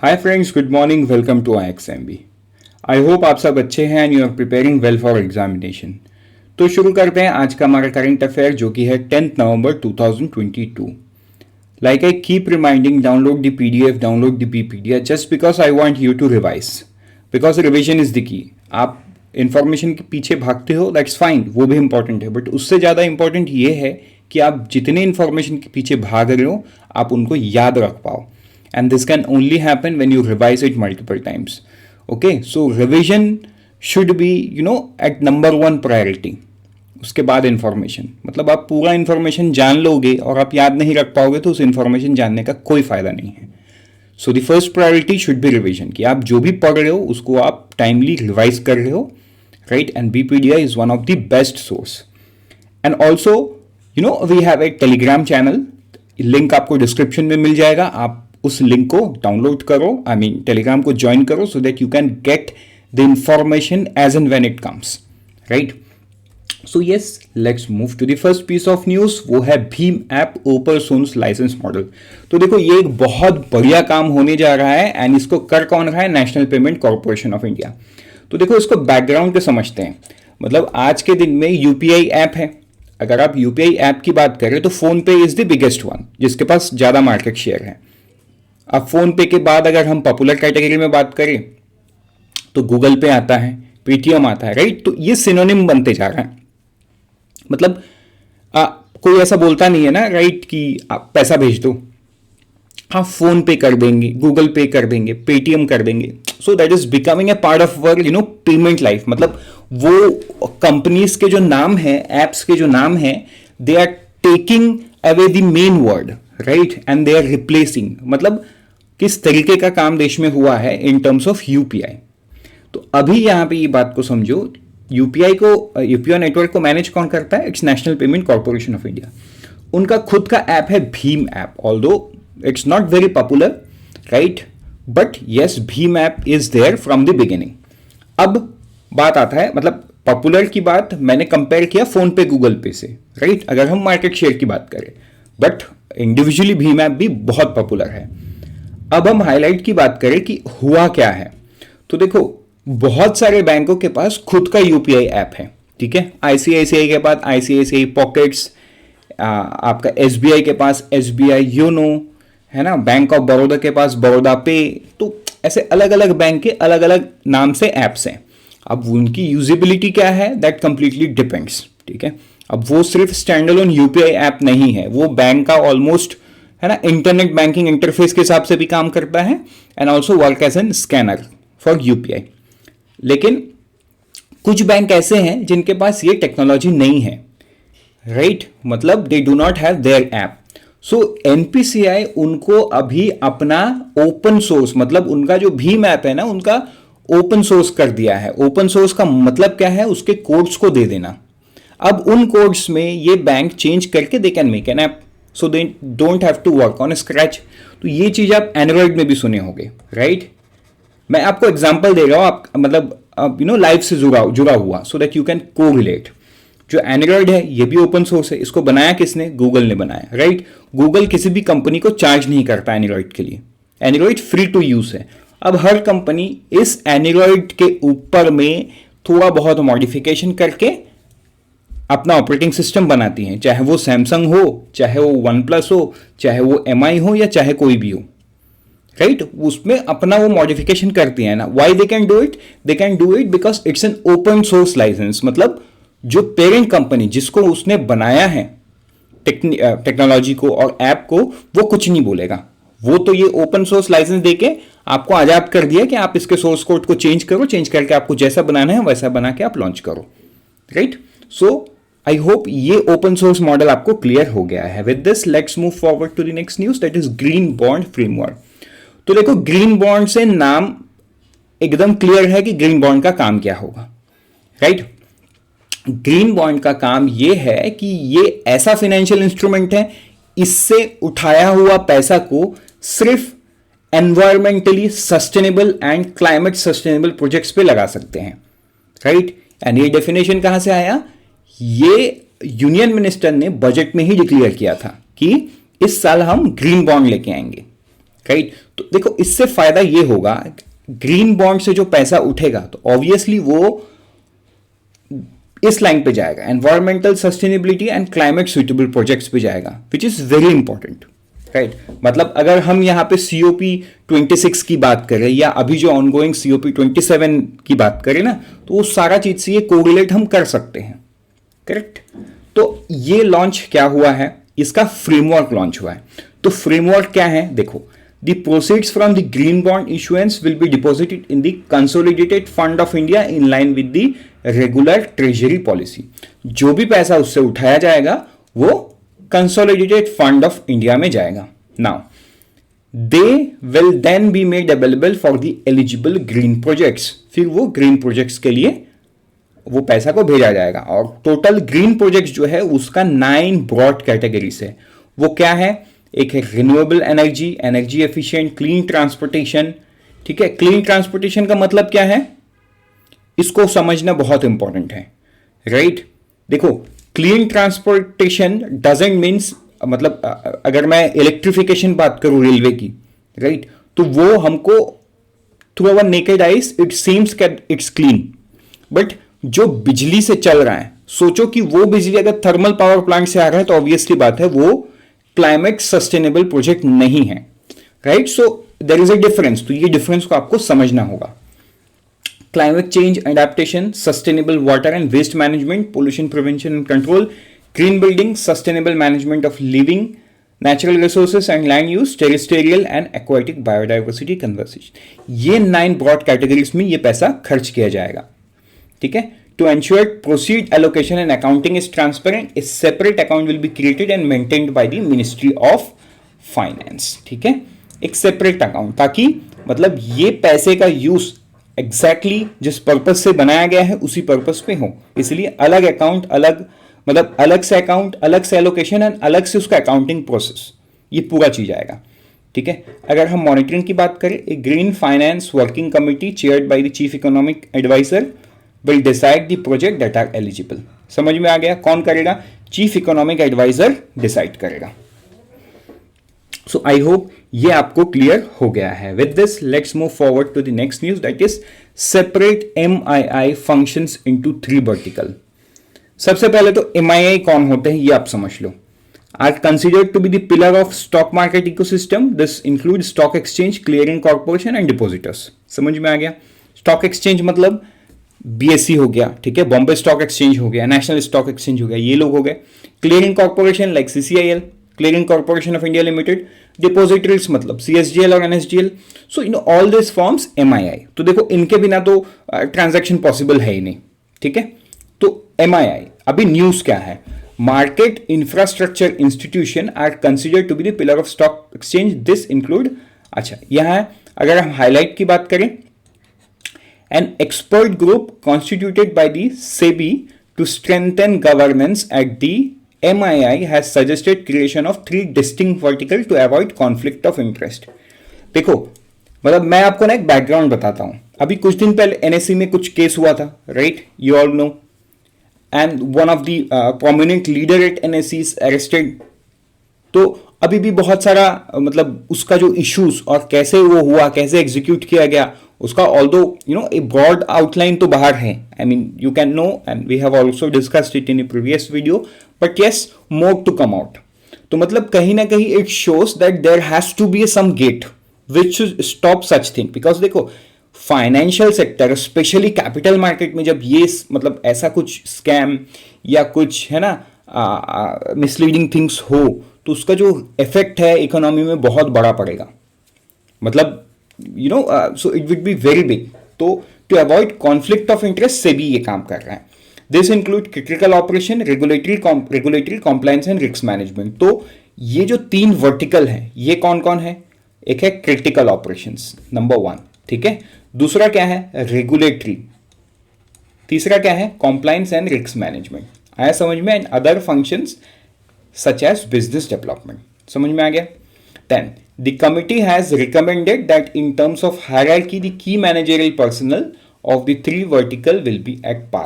Hi friends, good morning, welcome to IXMB। I hope आप सब अच्छे हैं and you are preparing well for examination. तो शुरू करते हैं आज का हमारा करंट अफेयर जो कि है 10 नवंबर 2022। Like I keep reminding, download the PDF, download the PPT just because I want you to revise, because revision is the key. आप इंफॉर्मेशन के पीछे भागते हो, दैट्स फाइन, वो भी इंपॉर्टेंट है, बट उससे ज़्यादा इंपॉर्टेंट ये है कि आप जितने इंफॉर्मेशन के पीछे भाग रहे हो आप उनको याद रख पाओ। And this can only happen when you revise it multiple times. Okay, so revision should be at number one priority. उसके बाद इंफॉर्मेशन, मतलब आप पूरा इंफॉर्मेशन जान लोगे और आप याद नहीं रख पाओगे तो उस इंफॉर्मेशन जानने का कोई फायदा नहीं है। So the first priority should be revision, कि आप जो भी पढ़ रहे हो उसको आप टाइमली रिवाइज कर रहे हो, right. And BPDI is one of the best source. And also we have a Telegram channel, link आपको डिस्क्रिप्शन में मिल जाएगा। आप उस लिंक को डाउनलोड करो, टेलीग्राम को ज्वाइन करो, so that you can get the information as and when it comes, right. So yes, let's move to the first piece of news, वो है भीम app open source licence model. तो देखो, ये एक बहुत बढ़िया काम होने जा रहा है एंड इसको कर कौन रहा है? National Payment Corporation of India. तो देखो, इसको बैकग्राउंड पे समझते हैं। मतलब आज के दिन में UPI ऐप है। अगर आप UPI ऐप की बात करें तो फोन पे इज द बिगेस्ट वन, जिसके पास ज्यादा मार्केट शेयर है। अब फोन पे के बाद अगर हम पॉपुलर कैटेगरी में बात करें तो गूगल पे आता है, पेटीएम आता है, राइट। तो ये सिनोनिम बनते जा रहा है। मतलब कोई ऐसा बोलता नहीं है ना, राइट, कि आप पैसा भेज दो, आप फोन पे कर देंगे, गूगल पे कर देंगे, पेटीएम कर देंगे। So that is becoming a part of our payment life. मतलब वो कंपनीज के जो नाम है, एप्स के जो नाम है, they are taking away the main word, right, and they are replacing. मतलब किस तरीके का काम देश में हुआ है इन टर्म्स ऑफ UPI। तो अभी यहां पे ये बात को समझो, UPI नेटवर्क को मैनेज कौन करता है? It's National Payment Corporation of India. उनका खुद का ऐप है भीम app, although it's not very popular, right, but yes, भीम app is there from the beginning. अब बात आता है, मतलब पॉपुलर की बात मैंने कंपेयर किया फोन पे गूगल पे से, राइट, अगर हम मार्केट शेयर की बात करें, बट इंडिविजुअली भीम ऐप भी बहुत पॉपुलर है। अब हम हाईलाइट की बात करें कि हुआ क्या है। तो देखो, बहुत सारे बैंकों के पास खुद का UPI ऐप है, ठीक है। ICICI के पास ICICI पॉकेट्स, आपका SBI के पास SBI योनो, है ना, बैंक ऑफ बड़ौदा के पास बड़ौदा पे। तो ऐसे अलग अलग बैंक के अलग अलग नाम से ऐप्स हैं। अब उनकी यूजिबिलिटी क्या है, दैट कंप्लीटली डिपेंड्स, ठीक है। अब वो सिर्फ स्टैंडअलोन UPI ऐप नहीं है, वो बैंक का ऑलमोस्ट, है ना, इंटरनेट बैंकिंग इंटरफेस के हिसाब से भी काम करता है and also work as an scanner for UPI। लेकिन कुछ बैंक ऐसे हैं जिनके पास ये टेक्नोलॉजी नहीं है, राइट, मतलब they do not have their app. So NPCI उनको अभी अपना ओपन सोर्स, मतलब उनका जो भीम ऐप है ना, उनका ओपन सोर्स कर दिया है। ओपन सोर्स का मतलब क्या है? उसके कोड्स को दे देना। अब उन कोड्स में ये बैंक चेंज करके they can make an app, so they don't have to work on scratch. तो ये चीज आप एंड्रॉइड में भी सुने होंगे, राइट। मैं आपको एग्जांपल दे रहा हूं, आप मतलब लाइव से जुड़ा हुआ, सो दैट यू कैन को रिलेट। जो एंड्रॉइड है ये भी ओपन सोर्स है, इसको बनाया किसने? गूगल ने बनाया, राइट। गूगल किसी भी कंपनी को चार्ज नहीं करता एंड्रॉइड के लिए, एंड्रॉइड फ्री टू यूज है। अब हर कंपनी इस एंड्रॉइड के ऊपर में थोड़ा बहुत मॉडिफिकेशन करके अपना ऑपरेटिंग सिस्टम बनाती हैं, चाहे वो सैमसंग हो, चाहे वो OnePlus हो, चाहे वो MI हो, या चाहे कोई भी हो, राइट। उसमें अपना वो मॉडिफिकेशन करती है ना। Why they can do it? They can do it because it's an open source licence. मतलब जो पेरेंट कंपनी जिसको उसने बनाया है टेक्नोलॉजी को और ऐप को, वो कुछ नहीं बोलेगा। वो तो ये ओपन सोर्स लाइसेंस देके आपको आजाद कर दिया कि आप इसके सोर्स कोड को चेंज करो, चेंज करके आपको जैसा बनाना है वैसा बना के आप लॉन्च करो, राइट। सो आई होप ये ओपन सोर्स मॉडल आपको क्लियर हो गया है। With this let's move forward to the next news, that is green bond framework. तो देखो, ग्रीन बॉन्ड से नाम एकदम क्लियर है कि ग्रीन बॉन्ड का काम क्या होगा, राइट। ग्रीन बॉन्ड का काम यह है कि ये ऐसा फाइनेंशियल इंस्ट्रूमेंट है, इससे उठाया हुआ पैसा को सिर्फ environmentally sustainable and climate sustainable projects पे लगा सकते हैं, राइट। एंड ये डेफिनेशन कहां से आया? ये यूनियन मिनिस्टर ने बजट में ही डिक्लेयर किया था कि इस साल हम ग्रीन बॉन्ड लेके आएंगे, राइट। तो देखो इससे फायदा ये होगा, ग्रीन बॉन्ड से जो पैसा उठेगा तो ऑब्वियसली वो इस लाइन पे जाएगा, environmental sustainability and climate suitable projects पे जाएगा, which is very important, right. मतलब अगर हम यहां पे सीओपी 26 की बात करें या अभी जो ऑनगोइंग सीओपी 27 की बात करें ना, तो वो सारा चीज से ये कोरिलेट हम कर सकते हैं, करेक्ट। तो ये लॉन्च क्या हुआ है, इसका फ्रेमवर्क लॉन्च हुआ है। तो फ्रेमवर्क क्या है, देखो, the proceeds from the green bond issuance will be deposited in the consolidated fund of India in line with the regular treasury policy. जो भी पैसा उससे उठाया जाएगा वो कंसोलिडेटेड फंड ऑफ इंडिया में जाएगा। Now they will then be made available for the eligible green projects. फिर वो ग्रीन प्रोजेक्ट्स के लिए वो पैसा को भेजा जाएगा। और टोटल ग्रीन प्रोजेक्ट्स जो है उसका 9 ब्रॉड कैटेगरीज है। वो क्या है, एक है renewable energy, energy efficient, clean transportation. ठीक है, क्लीन ट्रांसपोर्टेशन का मतलब क्या है, इसको समझना बहुत इंपॉर्टेंट है, राइट। देखो, क्लीन ट्रांसपोर्टेशन डजंट मीन्स, मतलब अगर मैं इलेक्ट्रिफिकेशन बात करूं रेलवे की, राइट, तो वो हमको through our naked eyes it seems it's clean, but जो बिजली से चल रहा है, सोचो कि वो बिजली अगर थर्मल पावर प्लांट से आ रहा है तो ऑब्वियसली बात है वो क्लाइमेट सस्टेनेबल प्रोजेक्ट नहीं है, right. So there is a difference. तो ये डिफरेंस को आपको समझना होगा। Climate change adaptation, sustainable water and waste management, pollution prevention and control, green building, sustainable management of living natural resources and land use, terrestrial and aquatic biodiversity conservation. ये 9 broad categories में ये पैसा खर्च किया जाएगा, ठीक है। To ensure proceed allocation and accounting is transparent, a separate account will be created and maintained by the Ministry of Finance, ठीक है, एक सेपरेट अकाउंट, ताकि मतलब ये पैसे का यूज एग्जैक्टली जिस पर्पज से बनाया गया है उसी पर्पज पे हो। इसलिए अलग अकाउंट, अलग मतलब अलग से अकाउंट, अलग से एलोकेशन एंड अलग से उसका अकाउंटिंग प्रोसेस, ये पूरा चीज आएगा, ठीक है। अगर हम मॉनिटरिंग की बात करें, a green finance working committee chaired by the chief economic advisor will decide the project that are eligible। समझ में आ गया, कौन करेगा, चीफ इकोनॉमिक एडवाइजर डिसाइड करेगा। सो आई होप ये आपको क्लियर हो गया है। With this let's move forward to the next news, that is separate MII functions into 3 vertical. सबसे पहले तो MII कौन होते हैं ये आप समझ लो। Are considered to be the pillar of stock market ecosystem. This include stock exchange, clearing corporation and depositors. समझ में आ गया। स्टॉक एक्सचेंज मतलब BSE हो गया, ठीक है, बॉम्बे स्टॉक एक्सचेंज हो गया, नेशनल स्टॉक एक्सचेंज हो गया, ये लोग हो गए। Clearing corporation like CCIL, clearing corporation of India limited. Depositories मतलब CSGL और NSDL। So in all this forms MII। तो देखो इनके बिना तो ट्रांजैक्शन पॉसिबल है ही नहीं, ठीक है। तो MII अभी न्यूज क्या है, market infrastructure institution are considered to be the pillar of stock exchange. This include, अच्छा यहां अगर हम हाईलाइट की बात करें, an expert group constituted by the SEBI to strengthen governance at the MII has suggested creation of 3 distinct verticals to avoid conflict of interest। देखो मतलब मैं आपको ना एक बैकग्राउंड बताता हूं। अभी कुछ दिन पहले NSE में कुछ केस हुआ था, right, you all know, and one of the prominent leader at NSE is arrested. तो अभी भी बहुत सारा मतलब उसका जो इश्यूज और कैसे वो हुआ, कैसे एग्जीक्यूट किया गया, उसका although you know a broad outline तो बाहर है। I mean you can know and we have also discussed it in a previous video, but yes more to come out. तो मतलब कहीं ना कहीं it shows that there has to be some gate which stop such thing. Because देखो financial sector specially capital market में जब ये मतलब ऐसा कुछ स्कैम या कुछ है ना मिसलीडिंग थिंग्स हो, तो उसका जो इफेक्ट है इकोनॉमी में बहुत बड़ा पड़ेगा। मतलब you know so it would be very big. तो to avoid conflict of interest से भी ये काम कर रहा है। This include critical operation, regulatory compliance and risk management. तो ये जो 3 वर्टिकल हैं ये कौन कौन है, एक है क्रिटिकल ऑपरेशंस नंबर 1, ठीक है, दूसरा क्या है रेगुलेटरी, तीसरा क्या है कॉम्प्लायंस एंड रिस्क मैनेजमेंट। आया समझ में, and other functions such as business development. समझ में आ गया। Then the committee has recommended that in terms of hierarchy the key managerial personnel of the 3 vertical will be at par।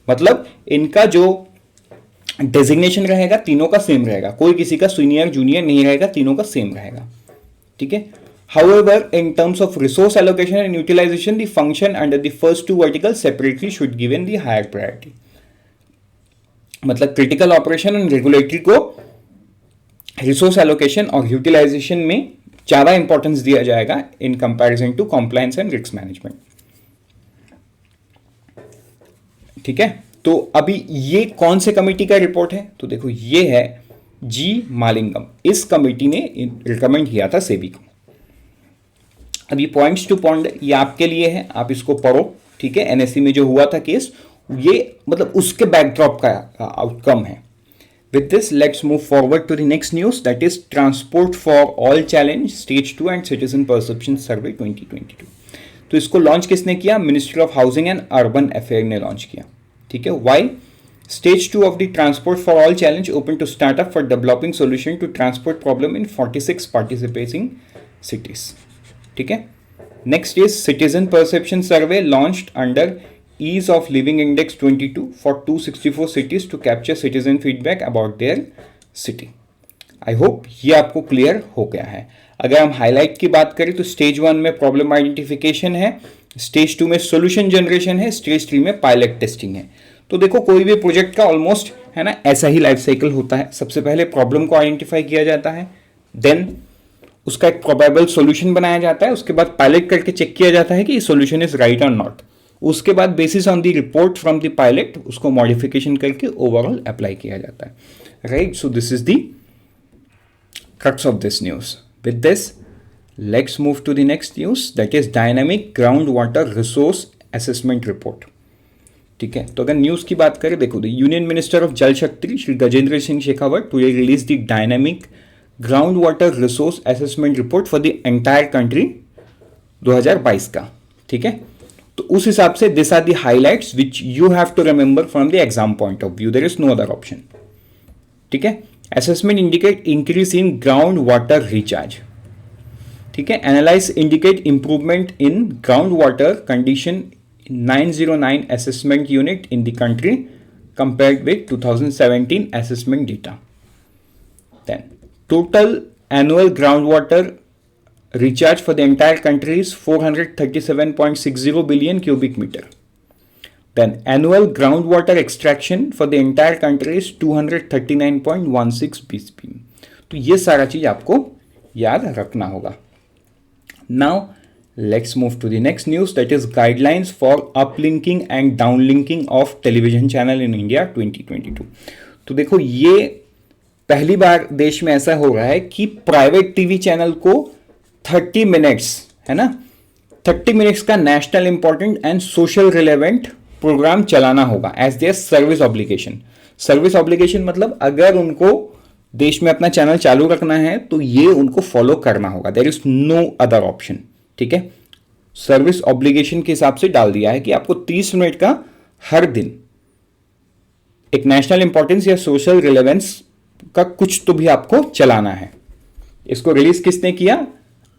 मतलब इनका जो डेजिग्नेशन रहेगा तीनों का सेम रहेगा, कोई किसी का सीनियर जूनियर नहीं रहेगा, तीनों का सेम रहेगा, ठीक है। However, in terms of resource allocation and utilization, the function under the first two verticals separately should given the higher priority. मतलब क्रिटिकल ऑपरेशन एंड रेगुलेटरी को रिसोर्स एलोकेशन और यूटिलाइजेशन में ज्यादा इंपॉर्टेंस दिया जाएगा in comparison to compliance and risk management. ठीक है, तो अभी ये कौन से कमेटी का रिपोर्ट है? तो देखो ये है जी मालिंगम. इस कमेटी ने रिकमेंड किया था सेबी को. अभी पॉइंट्स टू पॉइंट ये आपके लिए है, आप इसको पढ़ो. ठीक है, एनएससी में जो हुआ था केस, ये मतलब उसके बैकड्रॉप का आउटकम है. With this, let's move forward to the next news, that is Transport for All Challenge Stage 2 and Citizen Perception Survey 2022. तो इसको लॉन्च किसने किया? Ministry of housing and urban affair ने लॉन्च किया. ठीक है, Y? Stage 2 of the Transport for All Challenge open to startup for developing solution to transport problem in 46 participating cities. ठीक है. Next is Citizen Perception Survey launched under Ease of Living Index 22 for 264 cities to capture citizen feedback about their city. I hope ये आपको clear हो गया है. अगर हम highlight की बात करें तो स्टेज 1 में प्रॉब्लम आइडेंटिफिकेशन है, स्टेज 2 में सॉल्यूशन जनरेशन है, स्टेज 3 में पायलट टेस्टिंग है. तो देखो कोई भी प्रोजेक्ट का ऑलमोस्ट है ना ऐसा ही लाइफ साइकिल होता है. सबसे पहले प्रॉब्लम को आइडेंटिफाई किया जाता है, देन उसका एक प्रोबेबल सॉल्यूशन बनाया जाता है, उसके बाद पायलट करके चेक किया जाता है कि सॉल्यूशन इज राइट और नॉट. उसके बाद basis on the report from the pilot उसको मॉडिफिकेशन करके ओवरऑल अप्लाई किया जाता है. Right, so this is the crux of this news. With this let's move to the next news, that is dynamic ground water resource assessment report. ठीक है, तो अगर news की बात करें, देखो the union minister of Jal Shakti Shri Gajendra Singh Shekhawat today release the dynamic ground water resource assessment report for the entire country 2022 का. ठीक है, तो उस हिसाब से this are the highlights which you have to remember from the exam point of view. There is no other option. ठीक है, assessment indicate increase in ground water recharge. ठीक है, analyse indicate improvement in ground water condition 909 assessment unit in the country compared with 2017 assessment data. Then total annual groundwater recharge for the entire country is 437.60 billion cubic meter. Then annual groundwater extraction for the entire country is 239.16 BCM. तो ये सारा चीज आपको याद रखना होगा. Now let's move to the next news, that is guidelines for uplinking and downlinking of television channel in India 2022. तो देखो ये पहली बार देश में ऐसा हो रहा है कि प्राइवेट टीवी चैनल को 30 मिनट्स है ना 30 मिनट्स का national important and social relevant programme चलाना होगा as there service obligation. Service obligation मतलब अगर उनको देश में अपना चैनल चालू रखना है तो ये उनको फॉलो करना होगा. There is no other option. ठीक है, सर्विस ऑब्लिगेशन के हिसाब से डाल दिया है कि आपको 30 मिनट का हर दिन एक नेशनल इंपॉर्टेंस या सोशल रिलेवेंस का कुछ तो भी आपको चलाना है. इसको रिलीज किसने किया?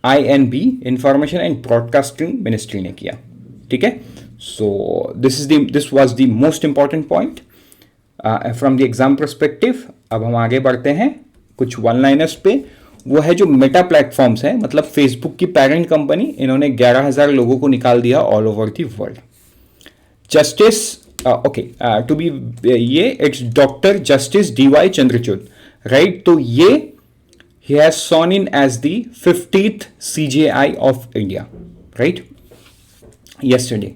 INB, information and broadcasting ministry ने किया. ठीक है, so this was the most important point from the exam perspective. अब हम आगे बढ़ते हैं कुछ वन लाइनर्स पे. वो है जो मेटा प्लेटफॉर्म्स है, मतलब फेसबुक की पेरेंट कंपनी, इन्होंने 11,000 लोगों को निकाल दिया all over the world. Justice to be ये it's doctor justice DY Chandrachud. Right, तो ये he has sworn in as the 50th CJI of India. Right, yesterday.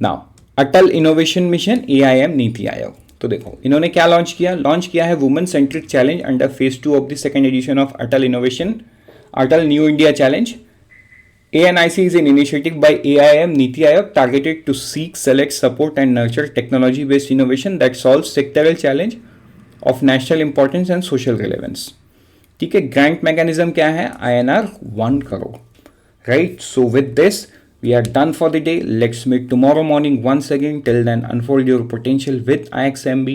Now Atal innovation mission AIM NITI आयोग. तो देखो इन्होंने क्या लॉन्च किया है women centric challenge under phase 2 of the second edition of Atal innovation Atal new India challenge. ANIC is an initiative by AIM Niti Aayog targeted to seek, select, support and nurture technology-based innovation that solves sectoral challenge of national importance and social relevance. ठीक है, grant mechanism क्या है? INR 1 crore. Right, so with this we are done for the day. Let's meet tomorrow morning once again. Till then, unfold your potential with IXMB.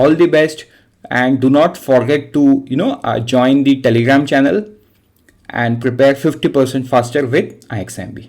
All the best, and do not forget to join the Telegram channel and prepare 50% faster with IXMB.